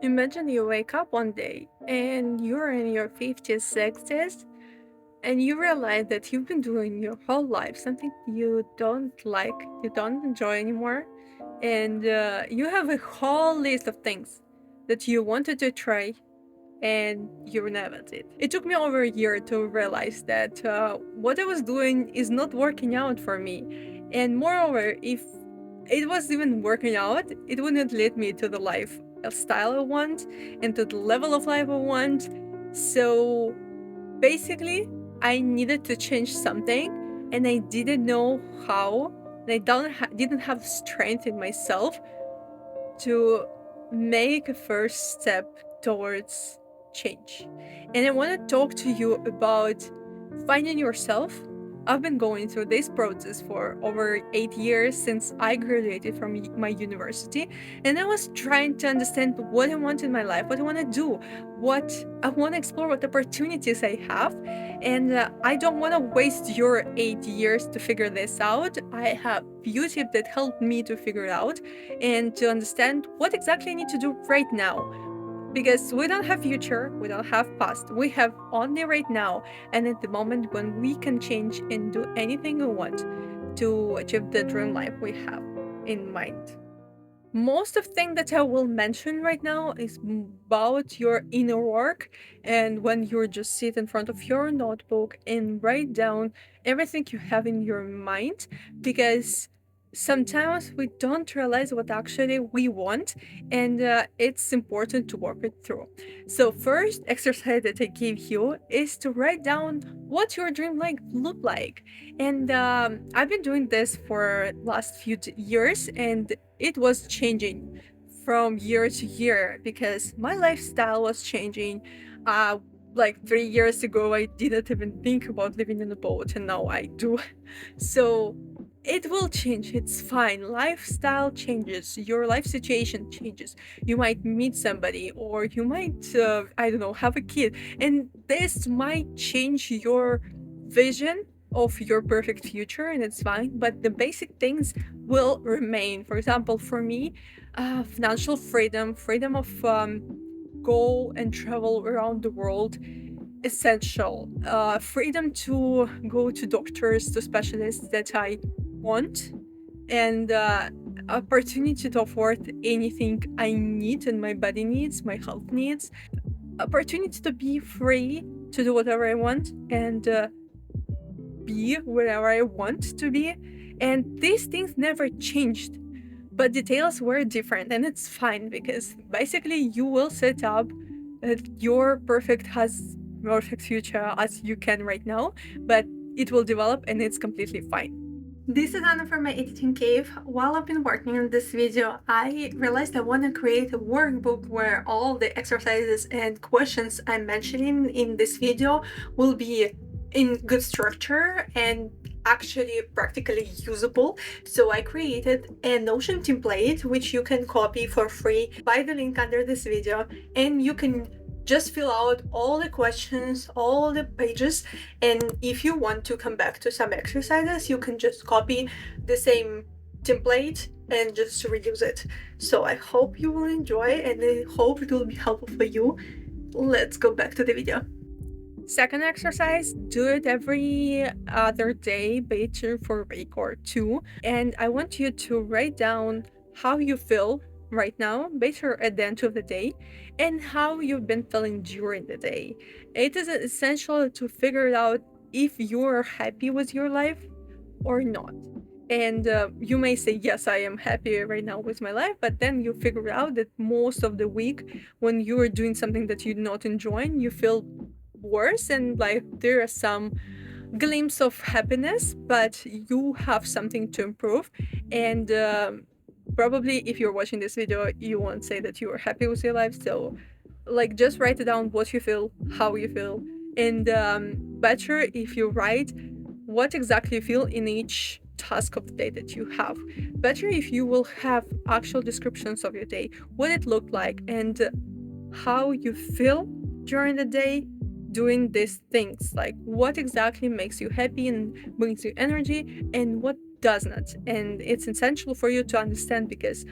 Imagine you wake up one day and you're in your 50s, 60s, and you realize that you've been doing your whole life something you don't like, you don't enjoy anymore, and you have a whole list of things that you wanted to try and you never did. It took me over a year to realize that what I was doing is not working out for me. And moreover, if it was even working out, it wouldn't lead me to the lifestyle I want and to the level of life I want. So basically, I needed to change something and I didn't know how. And didn't have strength in myself to make a first step towards change. And I want to talk to you about finding yourself. I've been going through this process for over 8 years since I graduated from my university, and I was trying to understand what I want in my life, what I want to do, what I want to explore, what opportunities I have. And I don't want to waste your 8 years to figure this out. I have YouTube that helped me to figure it out and to understand what exactly I need to do right now. Because we don't have future, we don't have past, we have only right now, and at the moment when we can change and do anything we want to achieve the dream life we have in mind. Most of things that I will mention right now is about your inner work, and when you just sit in front of your notebook and write down everything you have in your mind, because sometimes we don't realize what actually we want, and it's important to work it through. So first exercise that I give you is to write down what your dream life look like. And I've been doing this for last few years, and it was changing from year to year because my lifestyle was changing. Like 3 years ago, I didn't even think about living in a boat, and now I do. So it will change. It's fine. Lifestyle changes. Your life situation changes. You might meet somebody, or you might, I don't know, have a kid, and this might change your vision of your perfect future, and it's fine. But the basic things will remain. For example, for me, financial freedom, freedom of go and travel around the world, essential. Freedom to go to doctors, to specialists that I want, and opportunity to afford anything I need and my body needs, my health needs. Opportunity to be free to do whatever I want and be wherever I want to be. And these things never changed, but details were different, and it's fine because basically you will set up your perfect future as you can right now, but it will develop and it's completely fine. This is Anna from my editing cave. While I've been working on this video, I realized I want to create a workbook where all the exercises and questions I'm mentioning in this video will be in good structure and actually practically usable. So I created a Notion template which you can copy for free by the link under this video, and you can just fill out all the questions, all the pages, and if you want to come back to some exercises, you can just copy the same template and just reuse it. So I hope you will enjoy, and I hope it will be helpful for you. Let's go back to the video. Second exercise, do it every other day, better for a week or two. And I want you to write down how you feel right now, better at the end of the day, and how you've been feeling during the day. It is essential to figure out if you're happy with your life or not. And you may say, yes, I am happy right now with my life, but then you figure out that most of the week, when you are doing something that you're not enjoying, you feel worse, and like there are some glimpse of happiness, but you have something to improve. And probably if you're watching this video, you won't say that you are happy with your life. So like just write down what you feel, how you feel, and better if you write what exactly you feel in each task of the day that you have. Better if you will have actual descriptions of your day, what it looked like, and how you feel during the day doing these things, like what exactly makes you happy and brings you energy and what does not. And it's essential for you to understand, because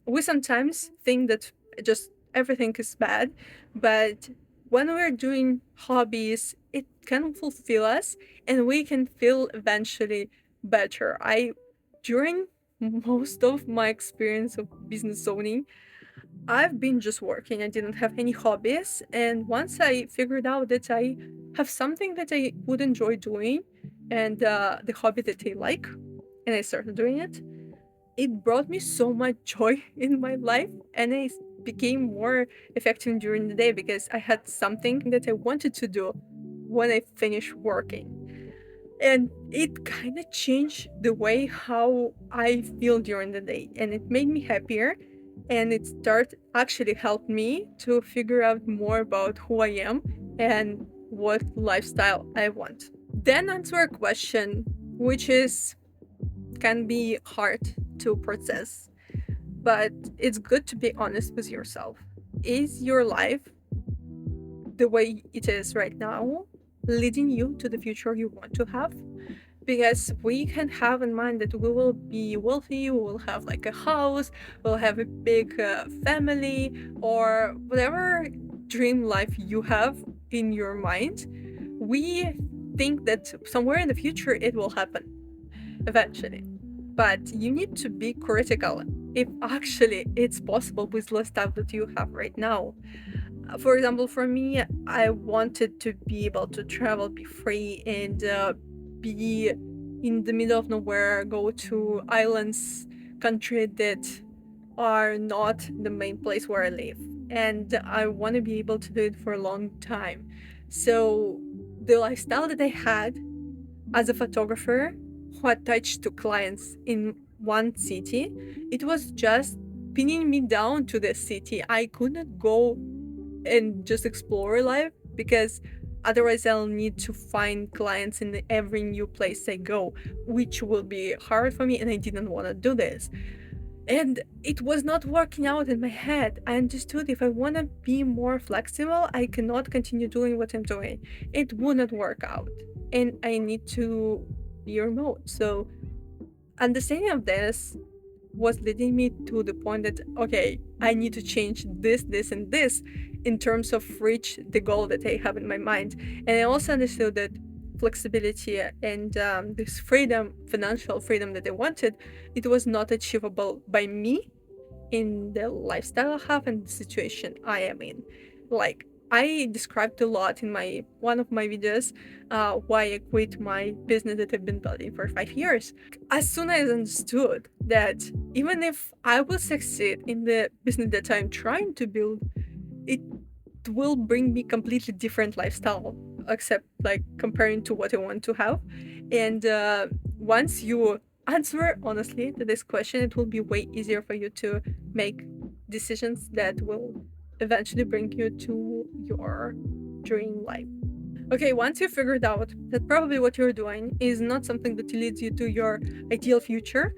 we sometimes think that just everything is bad, but when we're doing hobbies, it can fulfill us and we can feel eventually better. I during most of my experience of business owning, I've been just working. I didn't have any hobbies. And once I figured out that I have something that I would enjoy doing and the hobby that I like, and I started doing it, it brought me so much joy in my life. And I became more effective during the day because I had something that I wanted to do when I finished working. And it kind of changed the way how I feel during the day. And it made me happier, and it start actually helped me to figure out more about who I am and what lifestyle I want. Then answer a question which is can be hard to process, but it's good to be honest with yourself. Is your life the way it is right now leading you to the future you want to have? Because we can have in mind that we will be wealthy, we will have like a house, we'll have a big family, or whatever dream life you have in your mind. We think that somewhere in the future it will happen eventually. But you need to be critical if actually it's possible with the stuff that you have right now. For example, for me, I wanted to be able to travel, be free, and be in the middle of nowhere, go to islands, country that are not the main place where I live. And I want to be able to do it for a long time. So the lifestyle that I had as a photographer who attached to clients in one city, it was just pinning me down to the city. I couldn't go and just explore life because otherwise I'll need to find clients in every new place I go, which will be hard for me, and I didn't want to do this. And it was not working out in my head. I understood if I want to be more flexible, I cannot continue doing what I'm doing. It wouldn't work out. And I need to be remote. So, understanding of this was leading me to the point that, okay, I need to change this, and this in terms of reach the goal that I have in my mind. And I also understood that flexibility and this freedom, financial freedom that I wanted, it was not achievable by me in the lifestyle I have and the situation I am in. Like I described a lot in my one of my videos why I quit my business that I've been building for 5 years. As soon as I understood that even if I will succeed in the business that I'm trying to build, it will bring me completely different lifestyle, except like comparing to what I want to have. And once you answer honestly to this question, it will be way easier for you to make decisions that will eventually bring you to your dream life. Okay, once you figured out that probably what you're doing is not something that leads you to your ideal future,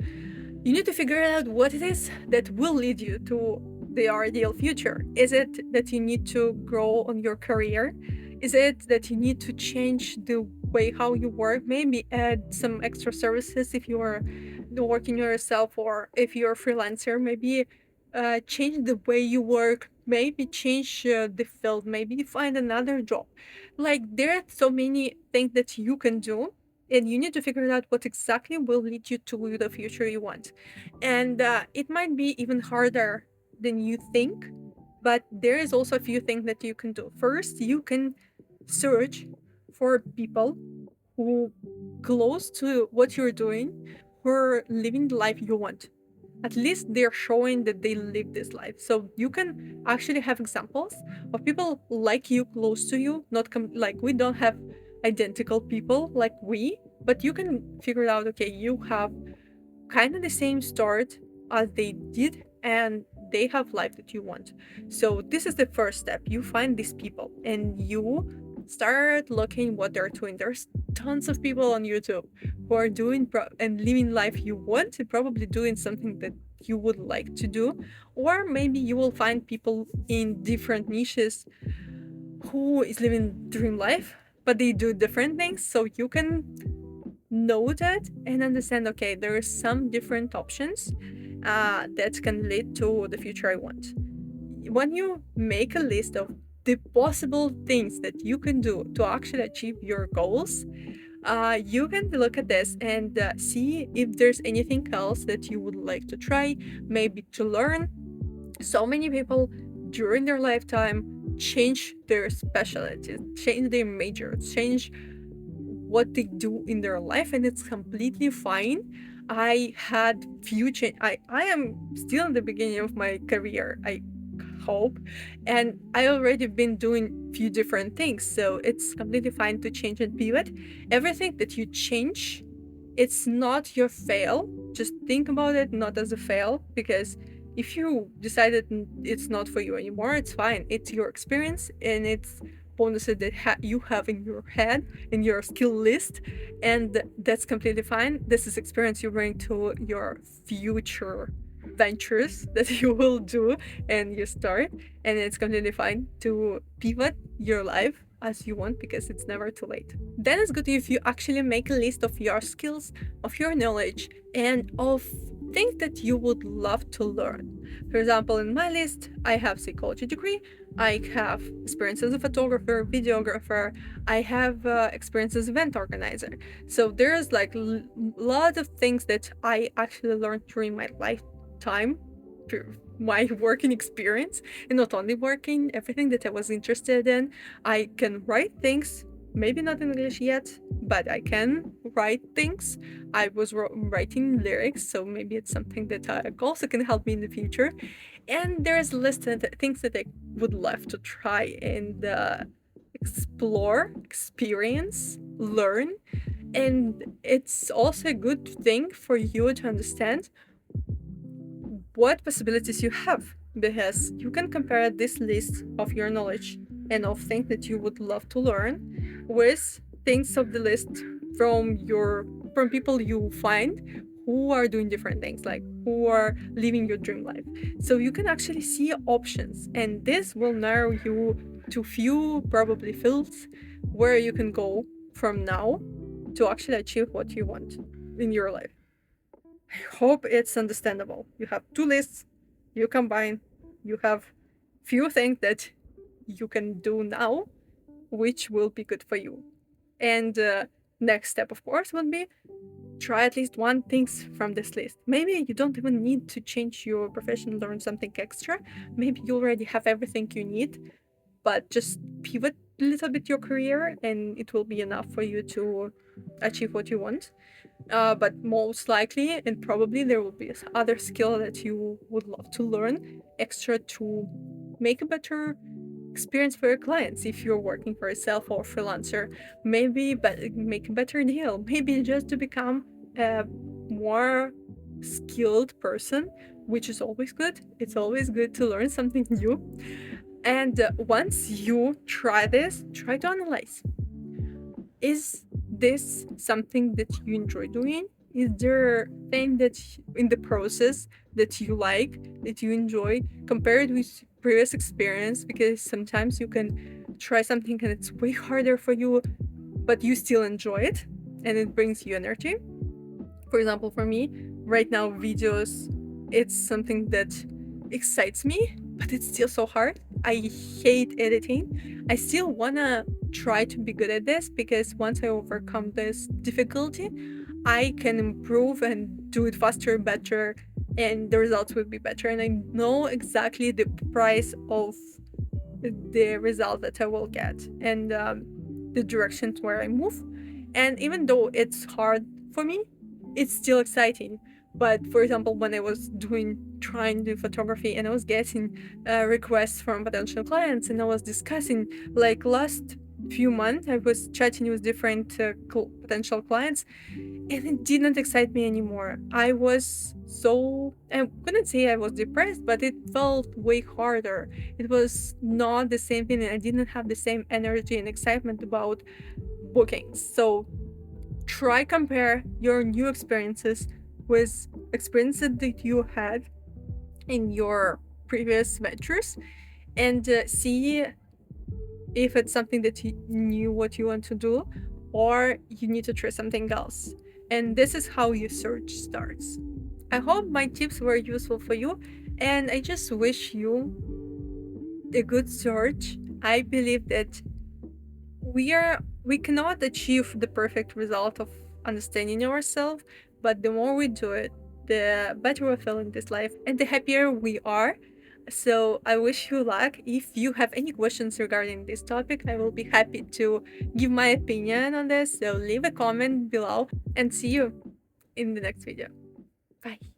you need to figure out what it is that will lead you to the ideal future. Is it that you need to grow on your career? Is it that you need to change the way how you work? Maybe add some extra services if you are working yourself, or if you're a freelancer, maybe change the way you work, maybe change the field, maybe find another job. Like there are so many things that you can do, and you need to figure out what exactly will lead you to the future you want. And it might be even harder than you think, but there is also a few things that you can do. First, you can search for people who close to what you're doing, who are living the life you want. At least they're showing that they live this life. So you can actually have examples of people like you, close to you, not like we don't have identical people like we, but you can figure out, okay, you have kind of the same start as they did, and they have life that you want. So this is the first step. You find these people and you start looking what they're doing. There's tons of people on YouTube who are doing and living life you want, and probably doing something that you would like to do. Or maybe you will find people in different niches who is living dream life, but they do different things. So you can know that and understand, okay, there are some different options that can lead to the future I want. when you make a list of the possible things that you can do to actually achieve your goals, you can look at this and see if there's anything else that you would like to try, maybe to learn. So many people during their lifetime change their specialties, change their majors, change what they do in their life, and it's completely fine. I had few change. I am still in the beginning of my career, I hope, and I already been doing few different things, so it's completely fine to change and pivot. Everything that you change, it's not your fail. Just think about it not as a fail, because if you decided it's not for you anymore, it's fine. It's your experience, and it's bonuses that you have in your head, in your skill list, and that's completely fine. This is experience you bring to your future ventures that you will do and you start, and it's completely fine to pivot your life as you want, because it's never too late. Then it's good if you actually make a list of your skills, of your knowledge, and of things that you would love to learn. For example, in my list, I have psychology degree, I have experience as a photographer, videographer, I have experience as event organizer. So there's like a lot of things that I actually learned during my lifetime, through my working experience, and not only working, everything that I was interested in. I can write things, maybe not in English yet, but I can write things. I was writing lyrics, so maybe it's something that also can help me in the future. And there's a list of things that I would love to try and explore, experience, learn. And it's also a good thing for you to understand what possibilities you have, because you can compare this list of your knowledge and of things that you would love to learn with things of the list from people you find who are doing different things, like who are living your dream life. So you can actually see options, and this will narrow you to few probably fields where you can go from now to actually achieve what you want in your life. I hope it's understandable. You have two lists, you combine, you have few things that you can do now, which will be good for you. And next step, of course, would be try at least one things from this list. Maybe you don't even need to change your profession, learn something extra. Maybe you already have everything you need, but just pivot a little bit your career and it will be enough for you to achieve what you want. But most likely and probably there will be other skill that you would love to learn extra to make a better experience for your clients. If you're working for yourself or freelancer, maybe make a better deal, maybe just to become a more skilled person, which is always good. It's always good to learn something new. And once you try this, try to analyze, is this something that you enjoy doing? Is there a thing that in the process that you like, that you enjoy, compared with previous experience? Because sometimes you can try something and it's way harder for you, but you still enjoy it and it brings you energy. For example, for me, right now, videos, it's something that excites me, but it's still so hard. I hate editing. I still wanna try to be good at this, because once I overcome this difficulty, I can improve and do it faster, better, and the results will be better. And I know exactly the price of the result that I will get, and the directions where I move. And even though it's hard for me, it's still exciting. But for example, when I was trying to do photography and I was getting requests from potential clients, and I was discussing, like last few months, I was chatting with different potential clients, and it didn't excite me anymore. I couldn't say I was depressed, but it felt way harder. It was not the same thing, and I didn't have the same energy and excitement about bookings. So try compare your new experiences with experiences that you had in your previous ventures, and see if it's something that you knew what you want to do, or you need to try something else. And this is how your search starts. I hope my tips were useful for you, and I just wish you a good search. I believe that we cannot achieve the perfect result of understanding ourselves, but the more we do it, the better we feel in this life and the happier we are. So I wish you luck. If you have any questions regarding this topic, I will be happy to give my opinion on this. So leave a comment below and see you in the next video. Bye.